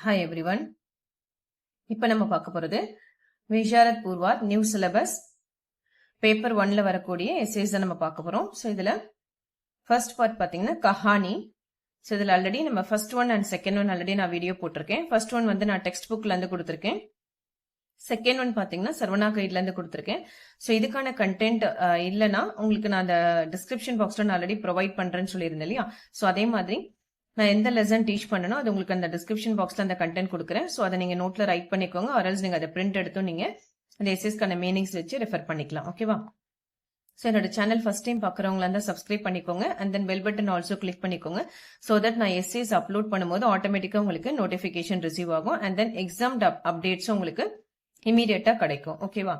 Hi everyone. இப்போ நம்ம பார்க்க போகிறது Visharad Purvardh new syllabus paper 1ல வரக்கூடிய எஸ்ஏஸ் தான் நம்ம பார்க்க போகிறோம். ஸோ இதில் ஃபர்ஸ்ட் பார்ட் பார்த்தீங்கன்னா கஹானி. ஸோ இதில் ஆல்ரெடி நம்ம first one and second one already நான் வீடியோ போட்டிருக்கேன். ஃபர்ஸ்ட் ஒன் வந்து நான் டெக்ஸ்ட் புக்லேருந்து கொடுத்துருக்கேன். செகண்ட் ஒன் பார்த்தீங்கன்னா சர்வனா கைட்லேருந்து கொடுத்துருக்கேன். ஸோ இதுக்கான கண்டென்ட் இல்லைன்னா உங்களுக்கு நான் அந்த டிஸ்கிரிப்ஷன் பாக்ஸில் நான் ஆல்ரெடி ப்ரொவைட் பண்ணுறேன்னு சொல்லியிருந்தேன் இல்லையா? ஸோ அதே மாதிரி நான் எந்த லெசன் டீச் பண்ணனோ அது உங்களுக்கு அந்த டிஸ்கிரிப்ஷன் பாக்ஸ்ல அந்த கண்டென்ட் கொடுக்குறேன். ஸோ அதை நீங்க நோட்ல ரைட் பண்ணிக்கோங்க. ஆர்எல்ஸ் நீங்க அதை பிரிண்ட் எடுத்தும் நீங்க அந்த எஸ்எஸ்க்கான மீனிங்ஸ் வச்சு ரெஃபர் பண்ணிக்கலாம். ஓகேவா? ஸோ என்னோட சேனல் ஃபர்ஸ்ட் டைம் பார்க்குறவங்களா இருந்தால் சப்ஸ்கிரைப் பண்ணிக்கோங்க and then bell button also click பண்ணிக்கோங்க. ஸோ தட் நான் எஸ்ஏஸ் அப்லோட் பண்ணும்போது ஆட்டோமேட்டிக்காக உங்களுக்கு நோட்டிஃபிகேஷன் ரிசீவ் ஆகும் அண்ட் தென் எக்ஸாம் அப்டேட்ஸும் உங்களுக்கு இமீடியட்டா கிடைக்கும். ஓகேவா?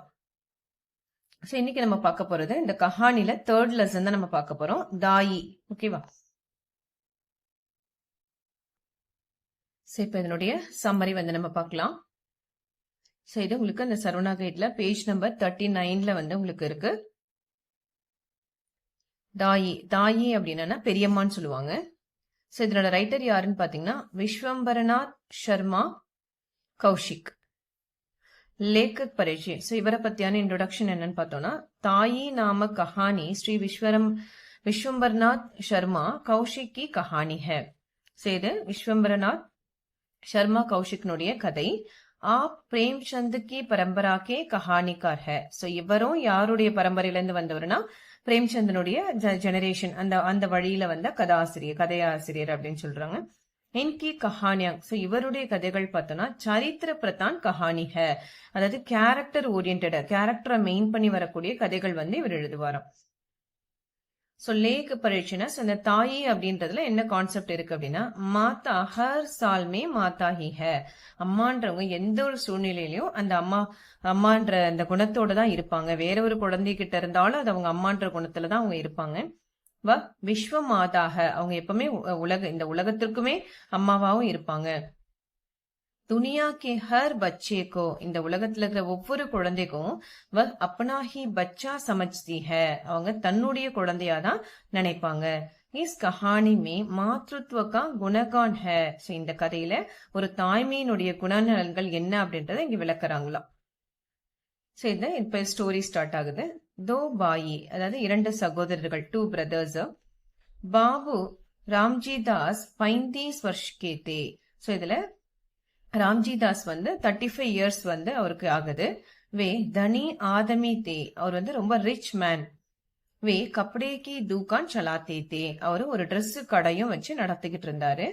ஸோ இன்னைக்கு நம்ம பார்க்க போறது இந்த கஹானில தேர்ட் லெசன் தான் நம்ம பார்க்க போறோம், தாயி. ஓகேவா? ஸோ இப்போ இதனுடைய சம்மரி வந்து நம்ம பார்க்கலாம். ஸோ இது உங்களுக்கு அந்த சரவணா கைட்ல பேஜ் நம்பர் 39ல வந்து உங்களுக்கு இருக்கு. தாயி தாயி அப்படின்னா பெரியம்மான்னு சொல்லுவாங்க. ஸோ இதனோட ரைட்டர் யாருன்னு பார்த்தீங்கன்னா விஸ்வம்பரநாத் சர்மா கௌஷிக். லேக்கக் பரிச்சய். ஸோ இவரை பத்தியான இன்ட்ரோடக்ஷன் என்னன்னு பார்த்தோம்னா, தாயி நாம கஹானி ஸ்ரீ விஸ்வம்பரநாத் சர்மா கௌஷிக் கி கஹானி ஹை. ஸோ இது விஸ்வம்பரநாத் शर्मा கௌஷிக்னுடைய கதை. ஆப் பிரேம்சந்த் கி பரம்பரா கே கஹானிகார் ஹை. ஸோ இவரும் யாருடைய பரம்பரையிலிருந்து வந்தவர்னா பிரேம்சந்தனுடைய ஜெனரேஷன், அந்த வழியில வந்த கதையாசிரியர் அப்படின்னு சொல்றாங்க. இன்கி கஹானியா. ஸோ இவருடைய கதைகள் பார்த்தோம்னா சரித்திர பிரதான் கஹானி ஹை, அதாவது கேரக்டர் ஓரியன்டா, கேரக்டரை மெயின் பண்ணி வரக்கூடிய கதைகள் வந்து இவர் எழுதுவாராம். ஸோ லேக் பரீட்சைனா இந்த தாயி அப்படின்றதுல என்ன கான்செப்ட் இருக்கு அப்படின்னா, மாதா ஹர் சால்மே மாதா ஹி ஹை. அம்மான்றவங்க எந்த ஒரு சூழ்நிலையிலையும் அந்த அம்மான்ற அந்த குணத்தோட தான் இருப்பாங்க. வேற ஒரு குழந்தைகிட்ட இருந்தாலும் அது அவங்க அம்மான்ற குணத்துல தான் அவங்க இருப்பாங்க. விஸ்வ மாதாக, அவங்க எப்பவுமே இந்த உலகத்திற்குமே அம்மாவாவும் இருப்பாங்க. துனியா கே ஹர் பச்சே கோ, இந்த உலகத்துல இருக்கிற ஒவ்வொரு குழந்தைக்கும் அப்பனா ஹி பச்சா சமஜ்தி ஹை, அவங்க தன்னுடைய குழந்தையாதான் நினைப்பாங்க. இஸ் கஹானி மே மாத்ருத்வ கா குணகான் ஹை. ஸோ இந்த கதையில ஒரு தாய்மையினுடைய குணநலன்கள் என்ன அப்படின்றத இங்க விளக்குறாங்களாம். ஸோ இந்த இப்ப ஸ்டோரி ஸ்டார்ட் ஆகுது. தோ பாயி, அதாவது இரண்டு சகோதரர்கள், 2 பிரதர்ஸ். பாபு ராம்ஜி தாஸ் 35 வருஷ கே தே. ஸோ இதுல ராம்ஜி தாஸ் வந்து 35 இயர்ஸ் வந்து அவருக்கு ஆகுது. வே தனி ஆதமி தே, அவர் வந்து ரொம்ப ரிச் மேன். வே கப்படே கி தூக்கான் சலாத்தே தே, அவரு ஒரு ட்ரெஸ் கடையும் வச்சு நடத்திக்கிட்டு இருந்தாரு.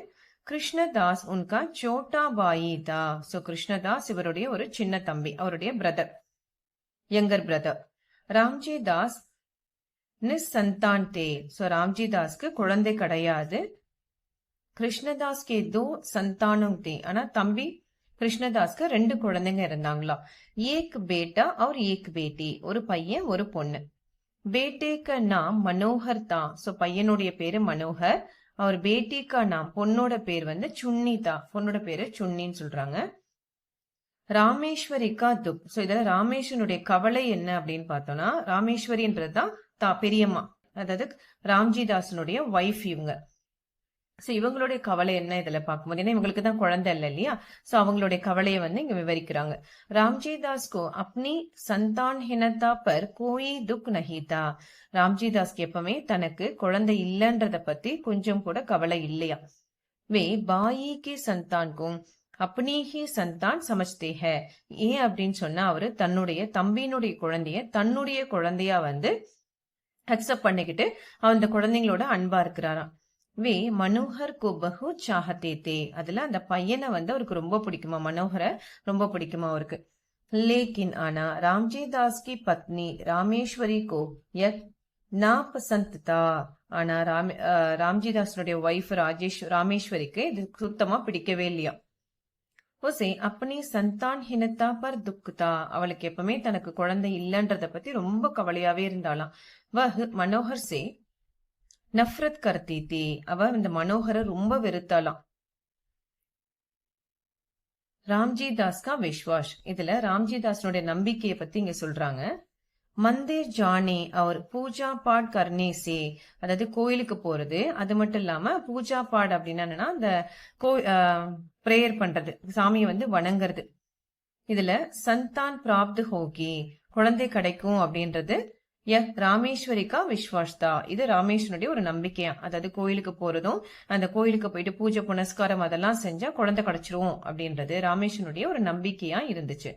கிருஷ்ணதாஸ் உன்கா சோட்டா பாயி தா. சோ கிருஷ்ணதாஸ் இவருடைய ஒரு சின்ன தம்பி, அவருடைய brother, younger brother. Ramji Das நிசந்தான் தே. சோ ராம்ஜி தாஸ்க்கு குழந்தை கிடையாது. கிருஷ்ணதாஸ் கே 2 சந்தானம் தே, ஆனா தம்பி கிருஷ்ணதாஸ்க்கு 2 குழந்தைங்க இருந்தாங்களா. ஏக் பேட்டா और एक बेटी, ஒரு பையன் ஒரு பொண்ணு. பேட்டே கா நாம் மனோகர் தா. சோ பையனுடைய பேரு மனோகர். அவர் பேட்டி கா நாம், பொண்ணோட பேர் வந்து சுன்னி தா, பொண்ணோட பேரு சுன்னின்னு சொல்றாங்க. ராமேஸ்வரி கா துக். சோ இதுல ராமேஸ்வரனுடைய கவலை என்ன அப்படின்னு பார்த்தோம்னா, ராமேஸ்வரின்றதுதான் பெரியம்மா, அதாவது ராம்ஜிதாசனுடைய ஒய்ஃப் இவங்க. சோ இவங்களுடைய கவலை என்ன இதுல பார்க்கும்போது, ஏன்னா இவங்களுக்கு தான் குழந்தை இல்லை இல்லையா? சோ அவங்களுடைய கவலையை வந்து இங்க விவரிக்கிறாங்க. ராம்ஜி தாஸ் கோ அப்னி சந்தான்ஹீனதா பர் கோயி துக் நஹி தா. ராம்ஜி தாஸ்க்கு எப்பவுமே தனக்கு குழந்தை இல்லைன்றத பத்தி கொஞ்சம் கூட கவலை இல்லையா. வே பாயி கி சந்தான்கும் அப்னி ஹி சந்தான் சமஜ்தே ஹை. ஏன் அப்படின்னு சொன்னா, அவரு தன்னுடைய தம்பியினுடைய குழந்தைய தன்னுடைய குழந்தையா வந்து அக்செப்ட் பண்ணிக்கிட்டு அந்த குழந்தைங்களோட அன்பா இருக்கிறாராம். வே மனோகர் கோ பஹு சாஹதே தே. அதுல அந்த பையனை வந்து அவருக்கு ரொம்ப பிடிக்குமா, மனோகரை ரொம்ப பிடிக்குமா அவருக்கு. லேக்கின் ஆனா ராம்ஜி தாஸ் கி பத்னி ராமேஸ்வரி கோ யத் நா பசந்த் தா. ஆனா ராம்ஜி தாஸனுடைய ஒய்ஃப் ராமேஸ்வரிக்கு இது சுத்தமா பிடிக்கவே இல்லையா. உசே அப்பனி சந்தான்ஹீனதா பர் துக்தா, அவளுக்கு எப்பவுமே தனக்கு குழந்தை இல்லைன்றத பத்தி ரொம்ப கவலையாவே இருந்தாலாம். வஹ் மனோகர் சே நஃப்ரத் கர்த்தி தே, அவ இந்த மனோகரை ரொம்ப வெறுத்தாலாம். ராம்ஜி தாஸ் கா விஸ்வாஸ், இதுல ராம்ஜி தாஸ்னுடைய நம்பிக்கையை பத்தி இங்க சொல்றாங்க. மந்திர் ஜானே அவர் பூஜா பாட் கர்னே சே, அதாவது கோயிலுக்கு போறது. அது மட்டும் இல்லாம பூஜா பாட் அப்படின்னா என்னன்னா அந்த பிரேயர் பண்றது, சாமியை வந்து வணங்குறது. இதுல சந்தான் பிராப்து ஹோகி, குழந்தை கிடைக்கும் அப்படின்றது ராமேஸ்வரிக்கா விஸ்வாஸ்தா, இது ராமேஸ்வரனுடைய ஒரு நம்பிக்கையா. அதாவது கோயிலுக்கு போறதும் அந்த கோயிலுக்கு போயிட்டு பூஜை புனஸ்காரம் அதெல்லாம் செஞ்சா குழந்தை கிடைச்சிரும் அப்படின்றது ராமேஸ்வரனுடைய ஒரு நம்பிக்கையா இருந்துச்சு.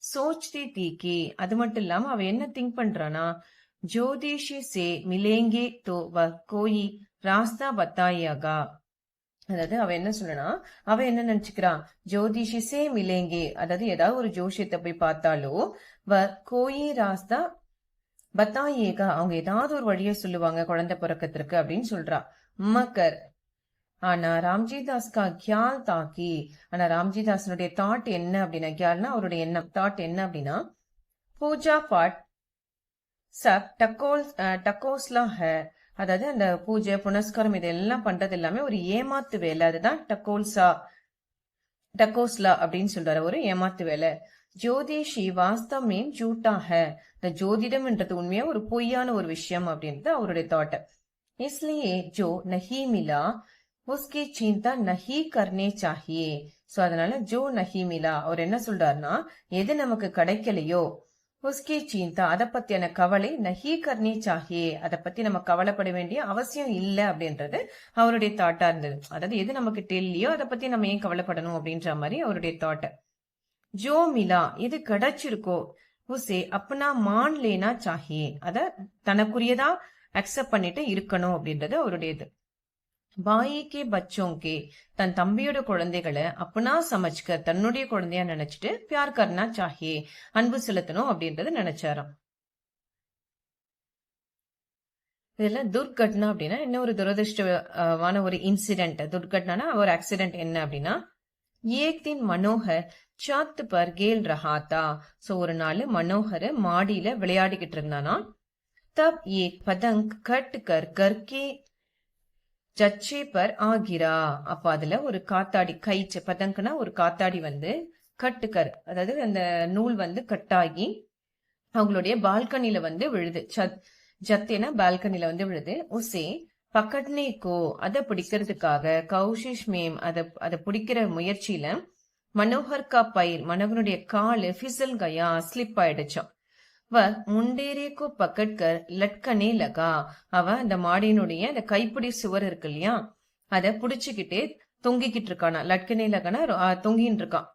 சோச்தி தீக்கி, அது மட்டும் இல்லாம அவ என்ன திங்க் பண்றானா, ஜோதிஷி சே மிலேங்கே தோ வ கோயி ராஸ்தா பத்தாயாகா, அதாவது அவ என்ன சொல்லனா, அவ என்ன நினைச்சுக்கிறா, ஜோதிஷி சே மிலேங்கே, அதாவது ஏதாவது ஒரு ஜோஷியத்தை போய் பார்த்தாலோ வ கோயி ராஸ்தா பத்தாயேகா, அவங்க ஏதாவது ஒரு வழியை சொல்லுவாங்க குழந்தை பிறக்கத்திற்கு அப்படின்னு சொல்றா. மக்கர் ஆனா ராம்ஜிதாஸ்கா கியால் தாக்கி, ஆனா ராம்ஜிதாசனுடைய தாட் என்ன அப்படின்னா, கியால்னா அவருடைய எண்ணம், தாட் என்ன அப்படின்னா, பூஜா பாட் சப் டக்கோஸ்லா ஹே, அதாவது அந்த பூஜை புனஸ்காரம் இதெல்லாம் பண்றது எல்லாமே ஒரு ஏமாத்து வேலை, அதுதான் டக்கோஸ்லா அப்படின்னு சொல்றாரு, ஒரு ஏமாத்து வேலை. ஜோதிஷி வாஸ்தவம் ஜூட்டா ஹே, இந்த ஜோதிடம் என்றது உண்மையா ஒரு பொய்யான ஒரு விஷயம் அப்படின்றது அவருடைய தாட். இஸ்லியே ஜோ நஹி மிலா உஸ்கி சிந்தா நஹி கர்னே சாஹியே, சோ அதனால ஜோ நஹி மிலா, அவர் என்ன சொல்றாருன்னா, எது நமக்கு கிடைக்கலையோ உஸ்கி சிந்தா, அதை பத்தியான கவலை நஹி கர்னே சாஹியே, அதை பத்தி நம்ம கவலைப்பட வேண்டிய அவசியம் இல்லை அப்படின்றது அவருடைய தாட்டா இருந்தது. அதாவது எது நமக்கு தெரியலையோ அதை பத்தி நம்ம ஏன் கவலைப்படணும் அப்படின்ற மாதிரி அவருடைய தாட். ஜோ மிலா, எது கிடைச்சிருக்கோ உசே அப்பனா மான் லேனா சாஹியே, அத தனக்குரியதா அக்செப்ட் பண்ணிட்டு இருக்கணும் அப்படின்றது அவருடைய இது. பாயிக்கே பச்சோங்கே, தன் தம்பியோட குழந்தைகளை அப்பனா சமச்க, தன்னுடைய குழந்தையா நினைச்சிட்டு பியார் கர்னா சாஹியே, அன்பு செலுத்தணும் அப்படின்றது நினைச்சாராம். இதுல துர்கட்னா அப்படின்னா என்ன, ஒரு துரதிருஷ்டமான ஒரு இன்சிடென்ட். துர்கட்னா ஒரு ஆக்சிடென்ட் என்ன அப்படின்னா, ஏக் தின் மனோகர் சாத் பர் கேல் ரஹாத்தா, சோ ஒரு நாள் மனோகர் மாடியில விளையாடிக்கிட்டு இருந்தானா. தப் ஏக் பதங் கட் கர் கர்கே ஜச்சே பர் ஆகிரா, அப்ப அதுல ஒரு காத்தாடி, கைச்சு பதங்கனா ஒரு காத்தாடி வந்து கட்டுக்கர், அதாவது அந்த நூல் வந்து கட்டாகி அவங்களுடைய பால்கனில வந்து விழுது. ஜத்தேனா பால்கனில வந்து விழுது. உசே பக்கட்னேக்கோ, அதை பிடிக்கிறதுக்காக கௌஷிஷ் மேம் அதை பிடிக்கிற முயற்சியில மனோகர் கா பயிர், மனோகருடைய காலு ஃபிசல் கயா, ஸ்லிப் ஆயிடுச்சான். முண்டேரேக்கோ பக்கட்கர் லட்கனே லகா, அவ அந்த மாடியினுடைய அந்த கைப்பிடி சுவர் இருக்கு இல்லையா, அத புடிச்சுக்கிட்டே தொங்கிக்கிட்டு இருக்கானா. லட்கனே லகானா தொங்கின்னு இருக்கான்.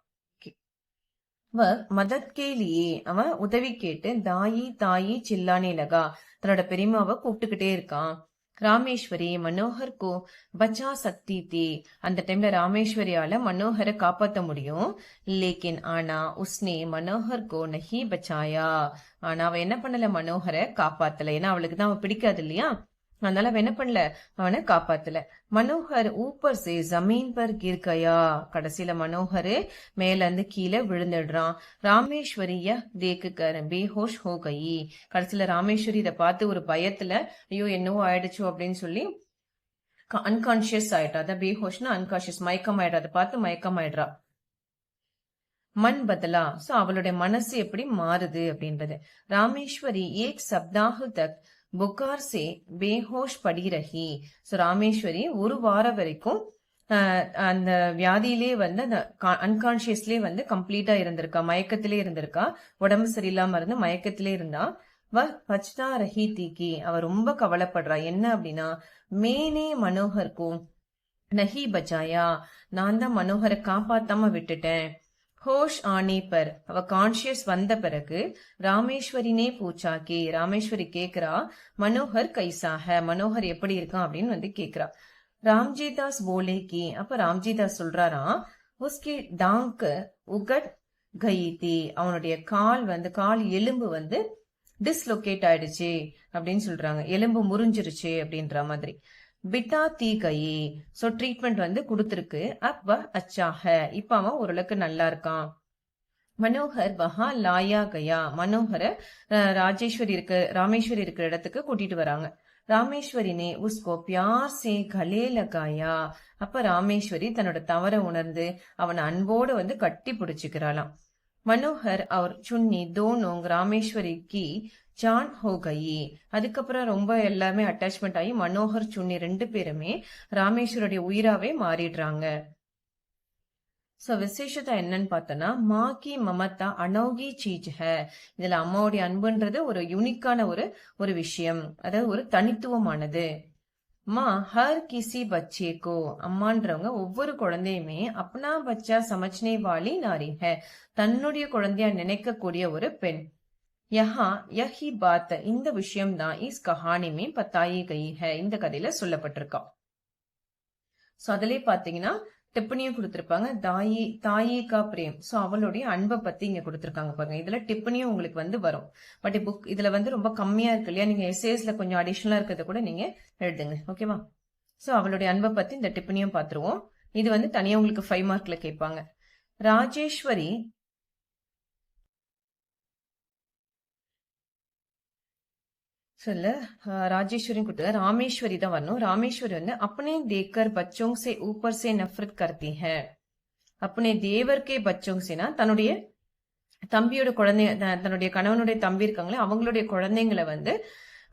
மதத் கேலியே, அவன் உதவி கேட்டு தாயி தாயி சில்லானே லகா, தன்னோட பெரியமாவை கூப்பிட்டுக்கிட்டே இருக்கான். ராமேஸ்வரி மனோகர் கோ பச்சா சக்தி தீ, அந்த டைம்ல ராமேஸ்வரியால மனோகரை காப்பாத்த முடியும். லேக்கின் ஆனா உஸ்னே மனோகர் கோ நஹி பச்சாயா, ஆனா அவ என்ன பண்ணல, மனோகரை காப்பாத்தல. ஏன்னா அவளுக்கு தான் அவ பிடிக்காது இல்லையா, அதனால அவ என்ன பண்ணல, அவனை காப்பாத்தல. மனோகர் ஊப்பர் சே ஜமீன் பர் கிர் கயா, கடைசியில மனோகர் மேல இருந்து கீழே விழுந்துடுறான். ராமேஸ்வரிய தேக்கு கர் பேஹோஷ் ஹோ கயி, கடைசியில ராமேஸ்வரி இதை பார்த்து ஒரு பயத்துல ஐயோ என்னவோ ஆயிடுச்சோ அப்படின்னு சொல்லி அன்கான்சியஸ் ஆயிட்டா. அதான் பேஹோஷ்னா அன்கான்சியஸ், மயக்கம் ஆயிடுறா. அதை பார்த்து மயக்கம் ஆயிடுறா. மண் பதலா, சோ அவளுடைய மனசு எப்படி மாறுது அப்படின்றது. ராமேஸ்வரி ஏக் சப்தாக தக் புகார் சே பேஹோஷ் படி ரஹி, சோ ராமேஸ்வரி ஒரு வாரம் வரைக்கும் அந்த வியாதியிலே வந்து அந்த அன்கான்சியஸ்லயே வந்து கம்ப்ளீட்டா இருந்திருக்கா, மயக்கத்திலே இருந்திருக்கா, உடம்பு சரியில்லாம இருந்து மயக்கத்திலே இருந்தா. பச்தா ரஹி தீக்கி, அவ ரொம்ப கவலைப்படுறா. என்ன அப்படின்னா, மேனே மனோகருக்கும் நஹி பச்சாயா, நான் தான் மனோகரை காப்பாத்தாம விட்டுட்டேன். ஹோஷ் ஆனே பர், அவ கான்சியஸ் வந்த பிறகு ராமேஸ்வரினே பூச்சாக்கி, ராமேஸ்வரி கேக்குறா மனோகர் கைசாக, மனோகர் எப்படி இருக்கான் அப்படின்னு வந்து கேக்குறா. ராம்ஜிதாஸ் போலே கி, அப்ப ராம்ஜிதாஸ் சொல்றாராம், உஸ்கி டாங்க் உகட் கயிதி, அவனுடைய கால் எலும்பு வந்து டிஸ்லொகேட் ஆயிடுச்சு அப்படின்னு சொல்றாங்க, எலும்பு முறிஞ்சிருச்சு அப்படின்ற மாதிரி. பிட்டா தீ கையே, சோ ட்ரீட்மெண்ட் வந்து கொடுத்திருக்கு. அப்ப அச்சாக, இப்ப அவன் ஓரளவுக்கு நல்லா இருக்கான். மனோகர் வஹா லாயா கயா, மனோகரை ராமேஸ்வரி இருக்கிற இடத்துக்கு கூட்டிட்டு வராங்க. ராமேஸ்வரி நே உஸ்கோ பியார் சே கலே லகாயா, அப்ப ராமேஸ்வரி தன்னோட தவற உணர்ந்து அவனை அன்போடு வந்து கட்டி பிடிச்சுக்கிறாளாம். मनोहर और चुन्नी दोनों रामेश्वरी की ஜான் ஹோ கயி. அதுக்கப்புறம் ரொம்ப எல்லாமே அட்டாச்மெண்ட் ஆகி மனோகர் சுன்னி 2 பேருமே ராமேஸ்வருடைய உயிராவே மாறிடுறாங்க. சோ விசேஷத்தை என்னன்னு பார்த்தோம்னா, மா கி மமதா அனோகி சீஜ் ஹை. இதுல அம்மாவுடைய அன்புன்றது ஒரு யூனிக்கான ஒரு விஷயம், அதாவது ஒரு தனித்துவமானது. மா ஹர் கிசி பச்சே கோ, அம்மான்றவங்க ஒவ்வொரு குழந்தையுமே அப்னா பச்சா சமஜ்னே வாலி நாரி ஹை, தன்னுடைய குழந்தையா நினைக்கக்கூடிய ஒரு பெண். யஹா யஹி பாத், இந்த விஷயம் தான் இஸ் கஹானிமே பத்தாயி கயி ஹை, இந்த கதையில சொல்லப்பட்டிருக்கா. சோ அதிலே பாத்தீங்கன்னா டிப்பனியும் கொடுத்திருப்பாங்க, தாயி கா பிரேம். சோ அவளுடைய அன்பை பத்தி இங்க கொடுத்திருக்காங்க பாருங்க. இதுல டிப்பனியும் உங்களுக்கு வரும். பட் புக் இதுல ரொம்ப கம்மியா இருக்கு இல்லையா, நீங்க எஸ்ஏஸ்ல கொஞ்சம் அடிஷனலா இருக்கிறத கூட நீங்க எழுதுங்க. ஓகேவா? சோ அவளுடைய அன்பை பத்தி இந்த டிப்பனியும் பாத்துருவோம். இது தனியா உங்களுக்கு 5 மார்க்ல கேட்பாங்க. ராஜேஸ்வரி சொல்ல ராஜேஸ்வரி கொடுத்து ராமேஸ்வரி தான் வரணும். ராமேஸ்வரி अपने देखकर बच्चों से ऊपर से नफरत करती है. अपने देवर के बच्चों से தன்னுடைய தம்பியோட குழந்தை, தன்னுடைய கணவனுடைய தம்பி இருக்காங்களே அவங்களுடைய குழந்தைங்களை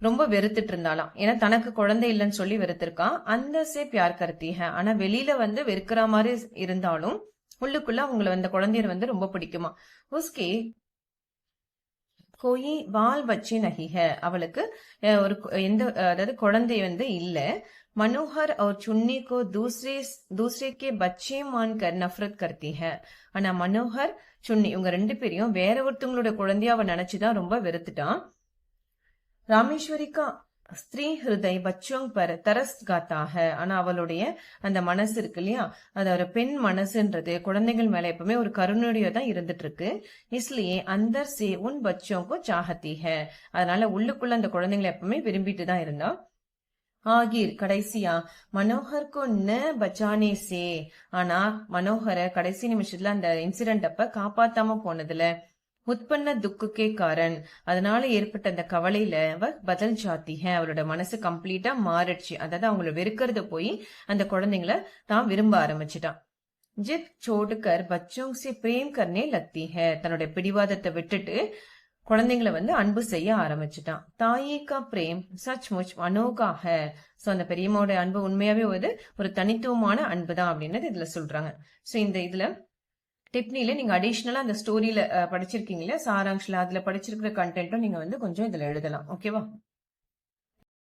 ரொம்ப வெறுத்துட்டு இருந்தாலாம். ஏன்னா தனக்கு குழந்தை இல்லைன்னு சொல்லி வெறுத்திருக்கான். அந்த சே பியார் கர்த்தி ஹை, ஆனா வெளியில வெறுக்கிற மாதிரி இருந்தாலும் உள்ளுக்குள்ள அவங்களை குழந்தையர் ரொம்ப பிடிக்குமா. உஸ்கே கோயி வால் பச்சி நகி ஹை, அவளுக்கு ஒரு அதாவது குழந்தை இல்ல. मनोहर और चुन्नी को दूसरे के बच्चे मानकर नफरत करती है. ஆனா மனோகர் சுன்னி இவங்க 2 பேரையும் வேற ஒருத்தவங்களோட குழந்தையா அவன் நினைச்சுதான் ரொம்ப வெறுத்துட்டான். ராமேஸ்வரி கா ஸ்திரீ ஹிருதய் பச்சோங் பர் தரஸ் காத்தா ஹை, ஆனா அவளுடைய அந்த மனசு இருக்கு இல்லையா, அது ஒரு பெண் மனசுன்றது குழந்தைகள் மேல எப்பவுமே ஒரு கருணையோட தான் இருந்துட்டு இருக்கு. இஸ்லியே அந்தர் சே உன் பச்சோங்கோ சாஹத்தி ஹை, அதனால உள்ளுக்குள்ள அந்த குழந்தைங்களை எப்பவுமே விரும்பிட்டு தான் இருந்தா. ஆகிர் கடைசியா மனோகர் கோ ந பச்சானே சே, ஆனா மனோகரை கடைசி நிமிஷத்துல அந்த இன்சிடென்ட் அப்ப காப்பாத்தாம போனதுல உற்பன்ன துக்குக்கே காரன், அதனால ஏற்பட்ட அந்த கவலையில பதல் ஜாத்தி ஹை, அவளோட மனசு கம்ப்ளீட்டா மாறிடுச்சு. அதாவது அவங்கள வெறுக்கிறத போய் அந்த குழந்தைங்களை தான் விரும்ப ஆரம்பிச்சுட்டான். ஜித் சோடுக்கர் பச்சோங் சே பிரேம் கர்னே லக்தி ஹை, தன்னுடைய பிடிவாதத்தை விட்டுட்டு குழந்தைங்களை அன்பு செய்ய ஆரம்பிச்சுட்டான். தாயி கா பிரேம் சச்முச் அனோகா ஹை, சோ அந்த பெரியம்மாவோட அன்பு உண்மையாவே ஒரு தனித்துவமான அன்பு தான் அப்படின்னு இதுல சொல்றாங்க. சோ இந்த இதுல டிப்னில நீங்க அடிஷனலா அந்த ஸ்டோரியில படிச்சிருக்கீங்களா, சாராங்ஷ்ல அதுல படிச்சிருக்கிற கண்டென்ட்டும் நீங்க கொஞ்சம் இதுல எழுதலாம். ஓகேவா?